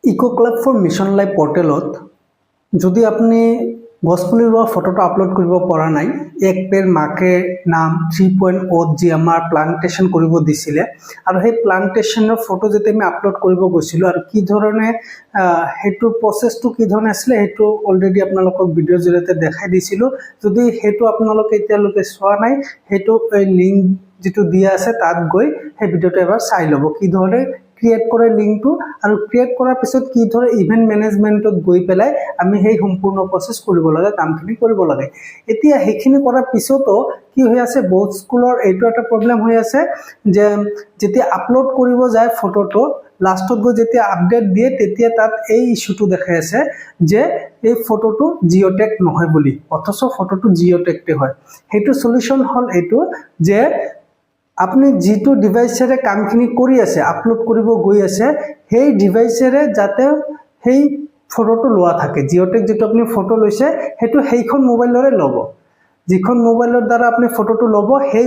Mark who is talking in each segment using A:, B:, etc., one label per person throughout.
A: Eco club for mission life পৰ্টেলত যদি আপুনি গছপুলি ৰোৱা ফটোটো আপলোড কৰিব পৰা নাই, এক পেৰ মাকে নাম 3.0 যি আমাৰ প্লান্টেশ্যন কৰিব দিছিলে আৰু সেই প্লান্টেশ্যনৰ ফটো যেতিয়া আমি আপলোড কৰিব গৈছিলোঁ আৰু কি ধৰণে সেইটো প্ৰচেছটো কি ধৰণে আছিলে সেইটো অলৰেডি আপোনালোকক ভিডিঅ'ৰ জৰিয়তে দেখাই দিছিলোঁ। যদি সেইটো আপোনালোকে এতিয়ালৈকে চোৱা নাই, সেইটো লিংক যিটো দিয়া আছে তাত গৈ সেই ভিডিঅ'টো এবাৰ চাই ল'ব, কি ধৰণে ক্ৰিয়েট কৰে লিংকটো আৰু ক্ৰিয়েট কৰাৰ পিছত কি ধৰণে ইভেন্ট মেনেজমেণ্টত গৈ পেলাই আমি সেই সম্পূৰ্ণ প্ৰচেছ কৰিব লাগে, কামখিনি কৰিব লাগে। এতিয়া সেইখিনি কৰাৰ পিছতো কি হৈ আছে, বহুত স্কুলৰ এইটো এটা প্ৰব্লেম হৈ আছে যে যেতিয়া আপলোড কৰিব যায় ফটোটো, লাষ্টত গৈ যেতিয়া আপডেট দিয়ে তেতিয়া তাত এই ইছ্যুটো দেখাই আছে যে এই ফটোটো জিঅ'টেগ নহয় বুলি, অথচ ফটোটো জিঅ'টেগতে হয়। সেইটো সলিউশ্যন হ'ল এইটো যে আপুনি যিটো ডিভাইচেৰে কামখিনি কৰি আছে, আপলোড কৰিব গৈ আছে, সেই ডিভাইচেৰে যাতে সেই ফটোটো লোৱা থাকে। জিঅ'টেগ যিটো আপুনি ফটো লৈছে সেইটো সেইখন মোবাইলৰে ল'ব। যিখন মোবাইলৰ দ্বাৰা আপুনি ফটোটো ল'ব সেই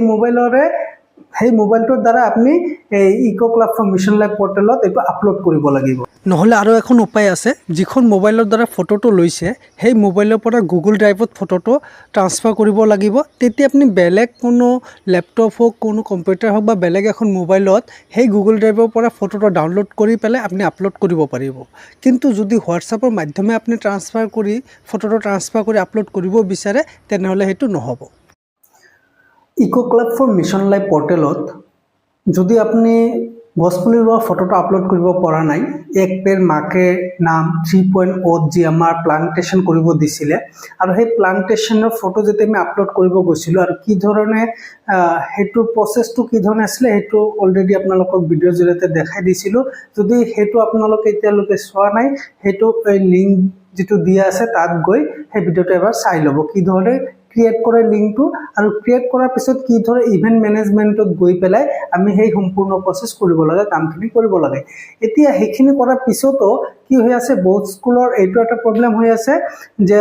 A: মোবাইলটোৰ দ্বাৰা আপুনি এই eco club for mission life পৰ্টেলত এইটো আপলোড কৰিব লাগিব। নহ'লে আৰু এখন উপায় আছে, যিখন মোবাইলৰ দ্বাৰা ফটোটো লৈছে সেই মোবাইলৰ পৰা গুগল ড্ৰাইভত ফটোটো ট্ৰান্সফাৰ কৰিব লাগিব। তেতিয়া আপুনি বেলেগ কোনো লেপটপ হওক, কোনো কম্পিউটাৰ হওক বা বেলেগ এখন মোবাইলত সেই গুগল ড্ৰাইভৰ পৰা ফটোটো ডাউনলোড কৰি পেলাই আপুনি আপলোড কৰিব পাৰিব। কিন্তু যদি হোৱাটছআপৰ মাধ্যমে আপুনি ফটোটো ট্ৰান্সফাৰ কৰি আপলোড কৰিব বিচাৰে, তেনেহ'লে সেইটো নহ'ব। Eco club for mission life পৰ্টেলত যদি আপুনি গছপুলি ৰোৱা ফটোটো আপলোড কৰিব পৰা নাই, এক পেৰ মাকে নাম 3.0 যি আমাৰ প্লান্টেশ্যন কৰিব দিছিলে আৰু সেই প্লান্টেশ্যনৰ ফটো যেতিয়া আমি আপলোড কৰিব গৈছিলোঁ আৰু কি ধৰণে সেইটো প্ৰচেছটো কি ধৰণে আছিলে সেইটো অলৰেডি আপোনালোকক ভিডিঅ'ৰ জৰিয়তে দেখাই দিছিলোঁ। যদি সেইটো আপোনালোকে এতিয়ালৈকে চোৱা নাই, সেইটো লিংক যিটো দিয়া আছে তাত গৈ সেই ভিডিঅ'টো এবাৰ চাই ল'ব, কি ধৰণে ক্ৰিয়েট কৰে লিংকটো আৰু ক্ৰিয়েট কৰাৰ পিছত কি ধৰণে ইভেন্ট মেনেজমেণ্টত গৈ পেলাই আমি সেই সম্পূৰ্ণ প্ৰচেছ কৰিব লাগে, কামখিনি কৰিব লাগে। এতিয়া সেইখিনি কৰাৰ পিছতো কি হৈ আছে, বহুত স্কুলৰ এইটো এটা প্ৰব্লেম হৈ আছে যে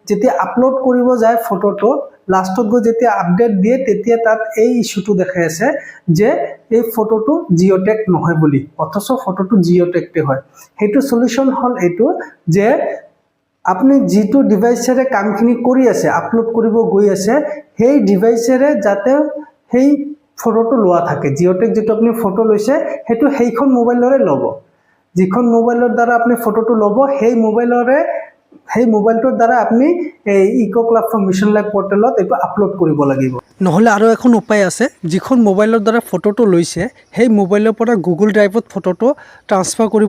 A: যেতিয়া আপলোড কৰিব যায় ফটোটো, লাষ্টত গৈ যেতিয়া আপডেট দিয়ে তেতিয়া তাত এই ইছ্যুটো দেখাই আছে যে এই ফটোটো জিঅ'টেগ নহয় বুলি, অথচ ফটোটো জিঅ'টেগতে হয়। সেইটো সলিউশ্যন হ'ল এইটো যে আপুনি যিটো ডিভাইচেৰে কামখিনি কৰি আছে, আপলোড কৰিব গৈ আছে, সেই ডিভাইচেৰে যাতে সেই ফটোটো লোৱা থাকে। জিঅ'টেগ যিটো আপুনি ফটো লৈছে সেইটো সেইখন মোবাইলৰে ল'ব। যিখন মোবাইলৰ দ্বাৰা আপুনি ফটোটো ল'ব সেই মোবাইলটোৰ দ্বাৰা আপুনি এই eco club for mission life পৰ্টেলত এইটো আপলোড কৰিব লাগিব। নহ'লে আৰু এখন উপায় আছে, যিখন মোবাইলৰ দ্বাৰা ফটোটো লৈছে সেই মোবাইলৰ পৰা গুগল ড্ৰাইভত ফটোটো ট্ৰান্সফাৰ কৰিব